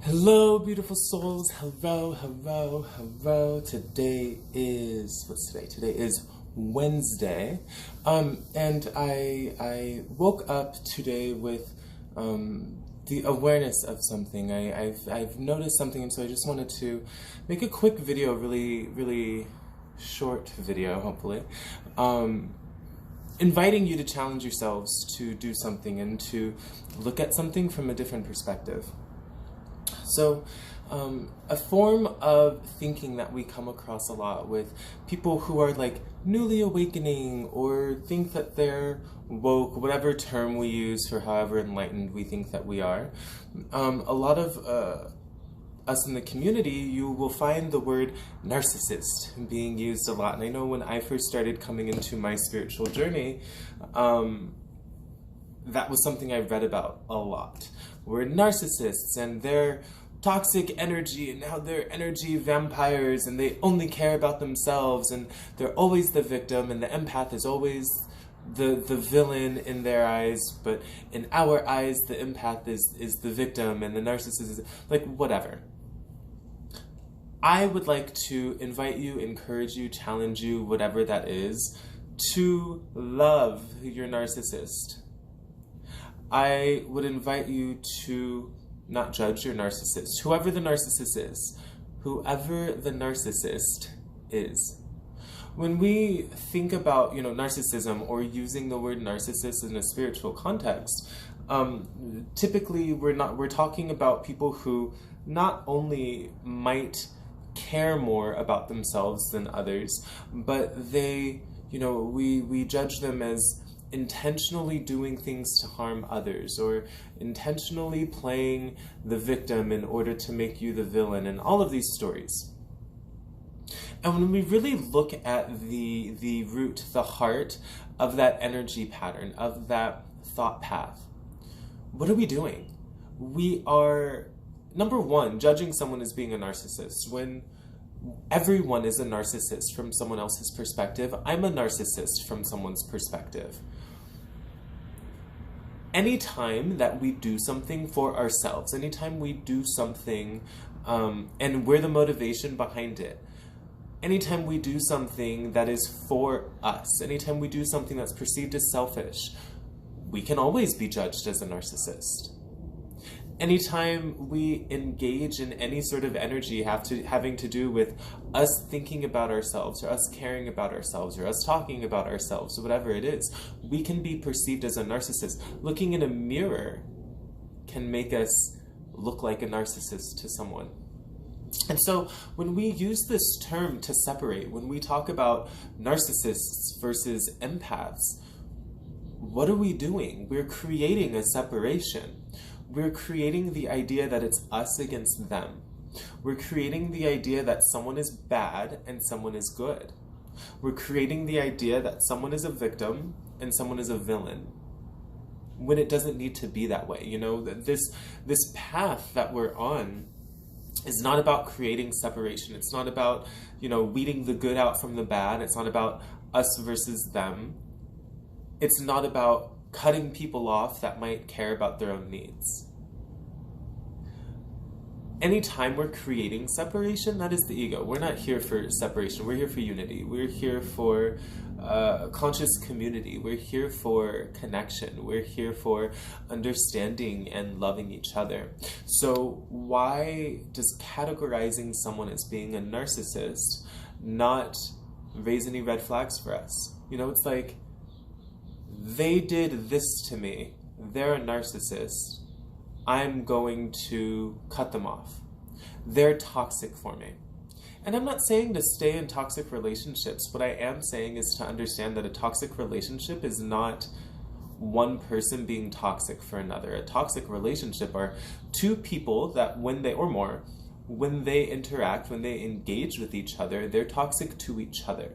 Hello, beautiful souls. Hello, hello, hello. Today is, what's today? Today is Wednesday. And I woke up today with the awareness of something. I've noticed something, and so I just wanted to make a quick video, really short video, hopefully. Inviting you to challenge yourselves to do something and to look at something from a different perspective. So, a form of thinking that we come across a lot with people who are like newly awakening or think that they're woke, whatever term we use for however enlightened we think that we are. A lot of us in the community, you will find the word narcissist being used a lot. And I know when I first started coming into my spiritual journey, that was something I read about a lot. We're narcissists and they're toxic energy, and now they're energy vampires, and they only care about themselves, and they're always the victim, and the empath is always the villain in their eyes, but in our eyes the empath is the victim, and the narcissist is like whatever. I would like to invite you, encourage you, challenge you, whatever that is, to love your narcissist. I would invite you to not judge your narcissist, whoever the narcissist is. Whoever the narcissist is. When we think about, narcissism or using the word narcissist in a spiritual context, typically we're talking about people who not only might care more about themselves than others, but they, we judge them as intentionally doing things to harm others, or intentionally playing the victim in order to make you the villain, and all of these stories. And when we really look at the root, the heart of that energy pattern, of that thought path, what are we doing? We are, number one, judging someone as being a narcissist, when everyone is a narcissist from someone else's perspective. I'm a narcissist from someone's perspective. Anytime that we do something for ourselves, anytime we do something and we're the motivation behind it, anytime we do something that is for us, anytime we do something that's perceived as selfish, we can always be judged as a narcissist. Anytime we engage in any sort of energy having to do with us thinking about ourselves, or us caring about ourselves, or us talking about ourselves, or whatever it is, we can be perceived as a narcissist. Looking in a mirror can make us look like a narcissist to someone. And so when we use this term to separate, when we talk about narcissists versus empaths, what are we doing? We're creating a separation. We're creating the idea that it's us against them. We're creating the idea that someone is bad and someone is good. We're creating the idea that someone is a victim and someone is a villain, when it doesn't need to be that way. This path that we're on is not about creating separation. It's not about, weeding the good out from the bad. It's not about us versus them. It's not about cutting people off that might care about their own needs. Anytime we're creating separation, that is the ego. We're not here for separation. We're here for unity. We're here for conscious community. We're here for connection. We're here for understanding and loving each other. So why does categorizing someone as being a narcissist not raise any red flags for us? It's like, they did this to me, they're a narcissist, I'm going to cut them off. They're toxic for me. And I'm not saying to stay in toxic relationships. What I am saying is to understand that a toxic relationship is not one person being toxic for another. A toxic relationship are two people that when they interact, when they engage with each other, they're toxic to each other.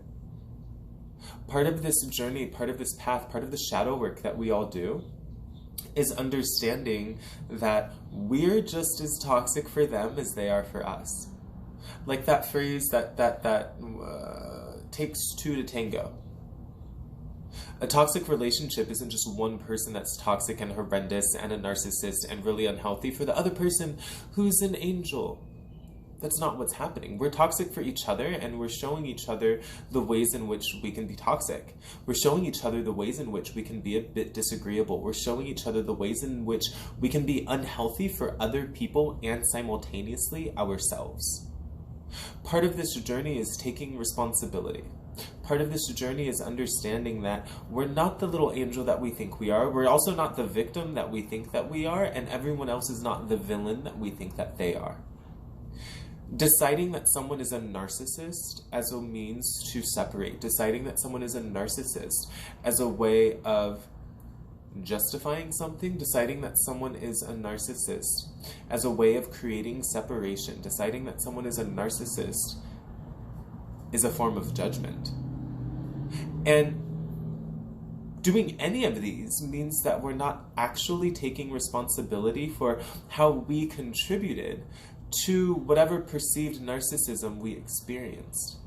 Part of this journey, part of this path, part of the shadow work that we all do is understanding that we're just as toxic for them as they are for us. Like that phrase that takes two to tango. A toxic relationship isn't just one person that's toxic and horrendous and a narcissist and really unhealthy for the other person who's an angel. That's not what's happening. We're toxic for each other, and we're showing each other the ways in which we can be toxic. We're showing each other the ways in which we can be a bit disagreeable. We're showing each other the ways in which we can be unhealthy for other people and simultaneously ourselves. Part of this journey is taking responsibility. Part of this journey is understanding that we're not the little angel that we think we are. We're also not the victim that we think that we are, and everyone else is not the villain that we think that they are. Deciding that someone is a narcissist as a means to separate. Deciding that someone is a narcissist as a way of justifying something. Deciding that someone is a narcissist as a way of creating separation. Deciding that someone is a narcissist is a form of judgment. And doing any of these means that we're not actually taking responsibility for how we contributed to whatever perceived narcissism we experienced.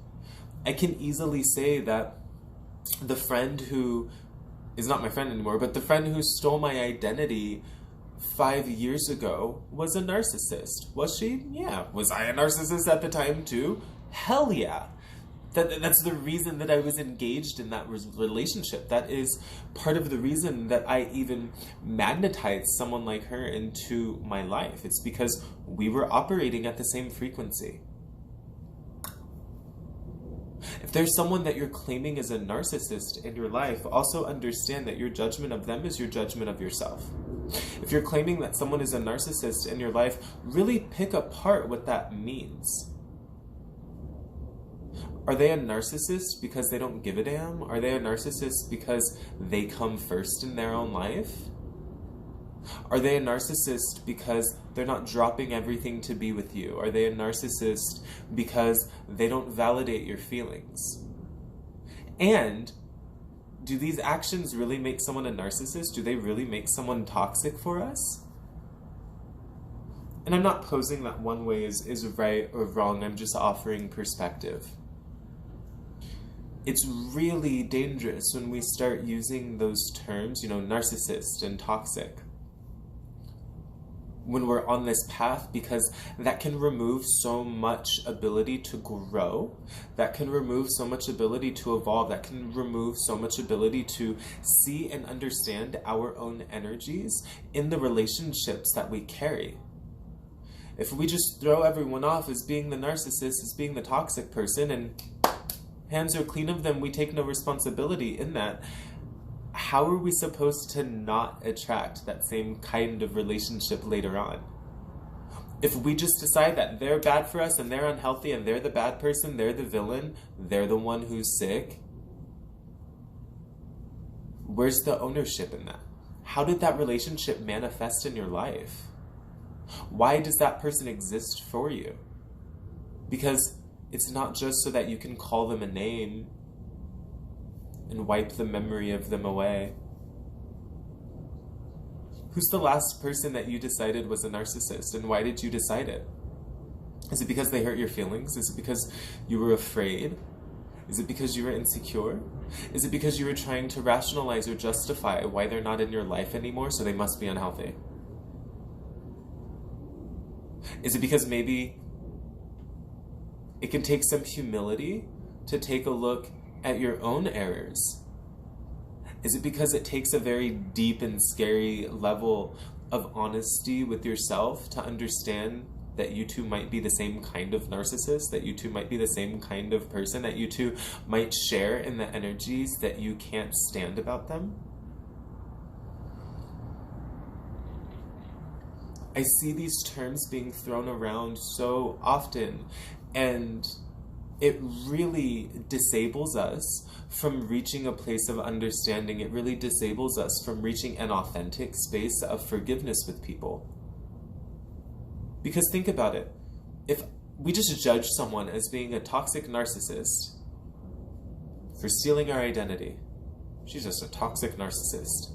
I can easily say that the friend who is not my friend anymore, but the friend who stole my identity 5 years ago was a narcissist. Was she? Yeah. Was I a narcissist at the time too? Hell yeah. That's the reason that I was engaged in that relationship. That is part of the reason that I even magnetized someone like her into my life. It's because we were operating at the same frequency. If there's someone that you're claiming is a narcissist in your life, also understand that your judgment of them is your judgment of yourself. If you're claiming that someone is a narcissist in your life, really pick apart what that means. Are they a narcissist because they don't give a damn? Are they a narcissist because they come first in their own life? Are they a narcissist because they're not dropping everything to be with you? Are they a narcissist because they don't validate your feelings? And do these actions really make someone a narcissist? Do they really make someone toxic for us? And I'm not posing that one way is right or wrong. I'm just offering perspective. It's really dangerous when we start using those terms, narcissist and toxic, when we're on this path, because that can remove so much ability to grow, that can remove so much ability to evolve, that can remove so much ability to see and understand our own energies in the relationships that we carry. If we just throw everyone off as being the narcissist, as being the toxic person, and hands are clean of them, we take no responsibility in that, how are we supposed to not attract that same kind of relationship later on? If we just decide that they're bad for us and they're unhealthy and they're the bad person, they're the villain, they're the one who's sick, where's the ownership in that? How did that relationship manifest in your life? Why does that person exist for you? Because it's not just so that you can call them a name and wipe the memory of them away. Who's the last person that you decided was a narcissist, and why did you decide it? Is it because they hurt your feelings? Is it because you were afraid? Is it because you were insecure? Is it because you were trying to rationalize or justify why they're not in your life anymore, so they must be unhealthy? Is it because maybe it can take some humility to take a look at your own errors? Is it because it takes a very deep and scary level of honesty with yourself to understand that you two might be the same kind of narcissist, that you two might be the same kind of person, that you two might share in the energies that you can't stand about them? I see these terms being thrown around so often, and it really disables us from reaching a place of understanding. It really disables us from reaching an authentic space of forgiveness with people. Because think about it. If we just judge someone as being a toxic narcissist for stealing our identity, she's just a toxic narcissist,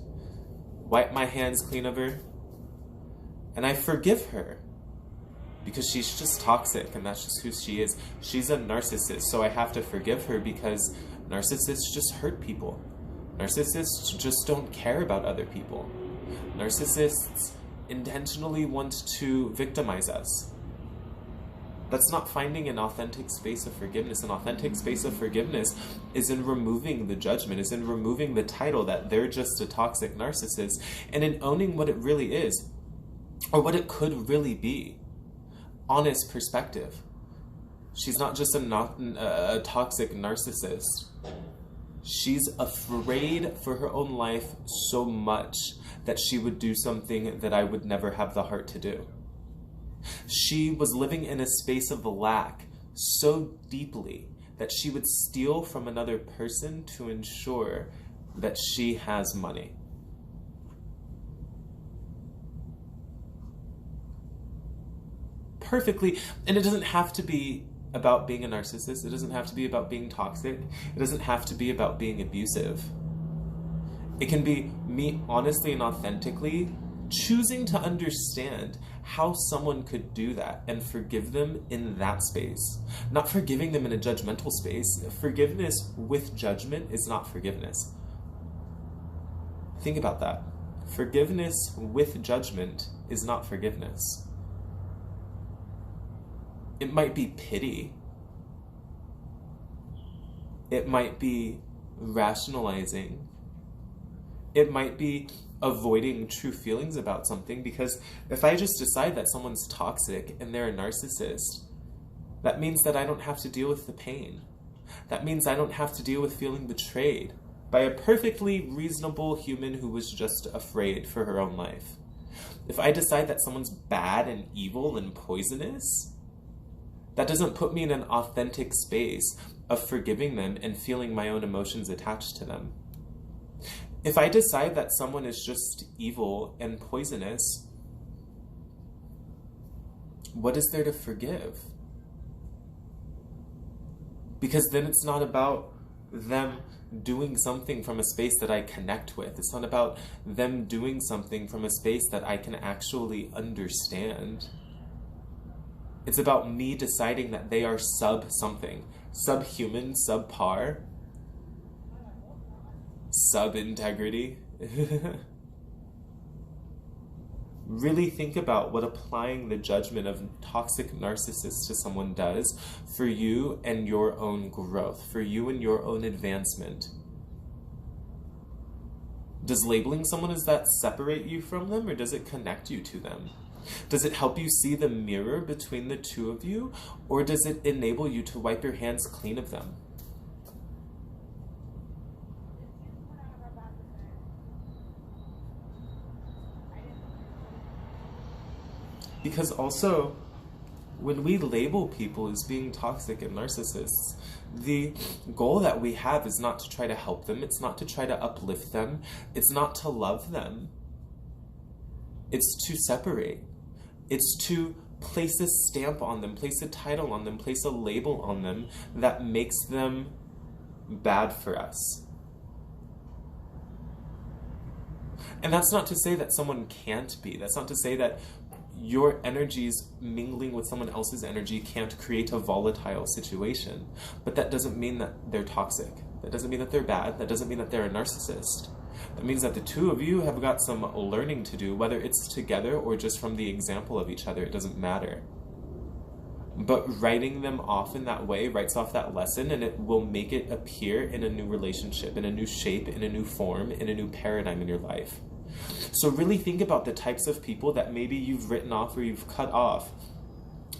wipe my hands clean of her, and I forgive her because she's just toxic and that's just who she is. She's a narcissist, so I have to forgive her because narcissists just hurt people. Narcissists just don't care about other people. Narcissists intentionally want to victimize us. That's not finding an authentic space of forgiveness. An authentic space of forgiveness is in removing the judgment, is in removing the title that they're just a toxic narcissist, and in owning what it really is, or what it could really be. Honest perspective. She's not just a toxic narcissist. She's afraid for her own life so much that she would do something that I would never have the heart to do. She was living in a space of lack so deeply that she would steal from another person to ensure that she has money. Perfectly, and it doesn't have to be about being a narcissist. It doesn't have to be about being toxic. It doesn't have to be about being abusive. It can be me honestly and authentically choosing to understand how someone could do that and forgive them in that space. Not forgiving them in a judgmental space. Forgiveness with judgment is not forgiveness. Think about that. Forgiveness with judgment is not forgiveness. It might be pity. It might be rationalizing. It might be avoiding true feelings about something, because if I just decide that someone's toxic and they're a narcissist, that means that I don't have to deal with the pain. That means I don't have to deal with feeling betrayed by a perfectly reasonable human who was just afraid for her own life. If I decide that someone's bad and evil and poisonous, that doesn't put me in an authentic space of forgiving them and feeling my own emotions attached to them. If I decide that someone is just evil and poisonous, what is there to forgive? Because then it's not about them doing something from a space that I connect with. It's not about them doing something from a space that I can actually understand. It's about me deciding that they are sub-something. Subhuman, subpar, sub-integrity. Really think about what applying the judgment of toxic narcissists to someone does for you and your own growth, for you and your own advancement. Does labeling someone as that separate you from them, or does it connect you to them? Does it help you see the mirror between the two of you, or does it enable you to wipe your hands clean of them? Because also, when we label people as being toxic and narcissists, the goal that we have is not to try to help them, it's not to try to uplift them, it's not to love them. It's to separate. It's to place a stamp on them, place a title on them, place a label on them that makes them bad for us. And that's not to say that someone can't be. That's not to say that your energies mingling with someone else's energy can't create a volatile situation. But that doesn't mean that they're toxic. That doesn't mean that they're bad. That doesn't mean that they're a narcissist. That means that the two of you have got some learning to do, whether it's together or just from the example of each other, it doesn't matter. But writing them off in that way writes off that lesson, and it will make it appear in a new relationship, in a new shape, in a new form, in a new paradigm in your life. So really think about the types of people that maybe you've written off or you've cut off,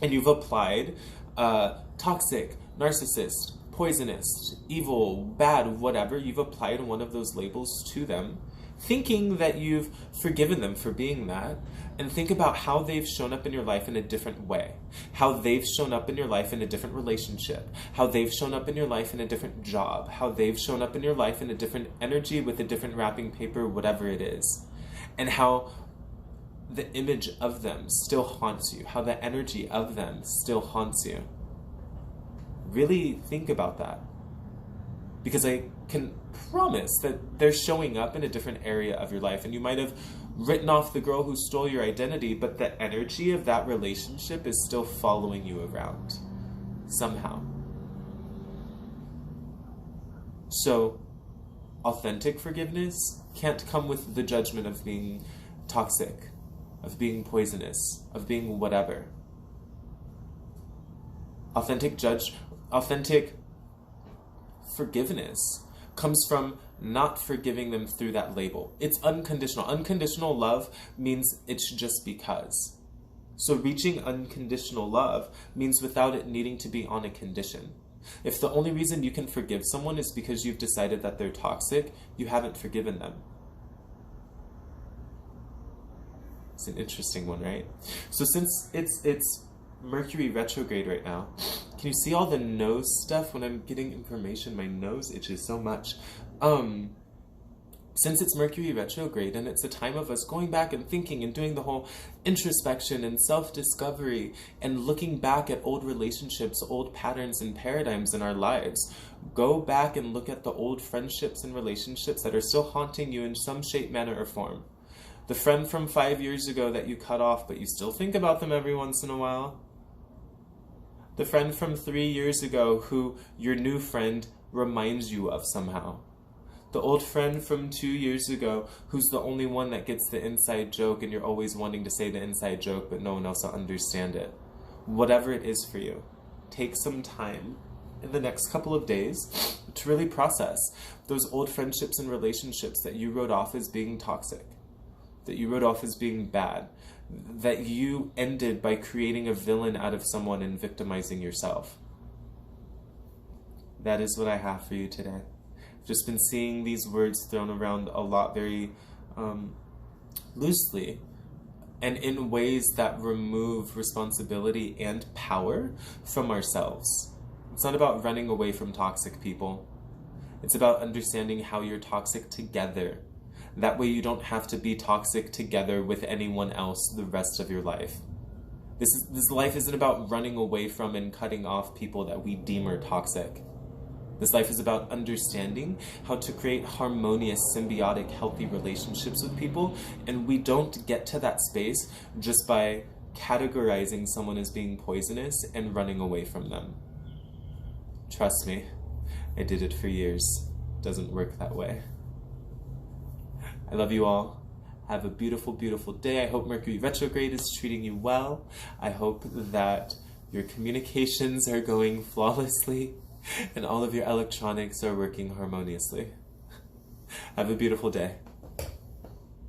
and you've applied toxic, narcissist, poisonous, evil, bad, whatever. You've applied one of those labels to them, thinking that you've forgiven them for being that. And think about how they've shown up in your life in a different way, how they've shown up in your life in a different relationship, how they've shown up in your life in a different job, how they've shown up in your life in a different energy with a different wrapping paper, whatever it is, and how the image of them still haunts you, how the energy of them still haunts you. Really think about that, because I can promise that they're showing up in a different area of your life, and you might have written off the girl who stole your identity, but the energy of that relationship is still following you around somehow. So authentic forgiveness can't come with the judgment of being toxic, of being poisonous, of being whatever. Authentic forgiveness comes from not forgiving them through that label. It's unconditional. Unconditional love means it's just because. So reaching unconditional love means without it needing to be on a condition. If the only reason you can forgive someone is because you've decided that they're toxic, you haven't forgiven them. It's an interesting one, right? So since it's Mercury retrograde right now, can you see all the nose stuff? When I'm getting information, my nose itches so much. Since it's Mercury retrograde and it's a time of us going back and thinking and doing the whole introspection and self-discovery and looking back at old relationships, old patterns and paradigms in our lives, go back and look at the old friendships and relationships that are still haunting you in some shape, manner, or form. The friend from 5 years ago that you cut off, but you still think about them every once in a while. The friend from 3 years ago who your new friend reminds you of somehow. The old friend from 2 years ago who's the only one that gets the inside joke and you're always wanting to say the inside joke but no one else will understand it. Whatever it is for you, take some time in the next couple of days to really process those old friendships and relationships that you wrote off as being toxic, that you wrote off as being bad, that you ended by creating a villain out of someone and victimizing yourself. That is what I have for you today. Just been seeing these words thrown around a lot very loosely and in ways that remove responsibility and power from ourselves. It's not about running away from toxic people. It's about understanding how you're toxic together. That way you don't have to be toxic together with anyone else the rest of your life. This life isn't about running away from and cutting off people that we deem are toxic. This life is about understanding how to create harmonious, symbiotic, healthy relationships with people, and we don't get to that space just by categorizing someone as being poisonous and running away from them. Trust me, I did it for years. It doesn't work that way. I love you all. Have a beautiful, beautiful day. I hope Mercury retrograde is treating you well. I hope that your communications are going flawlessly and all of your electronics are working harmoniously. Have a beautiful day.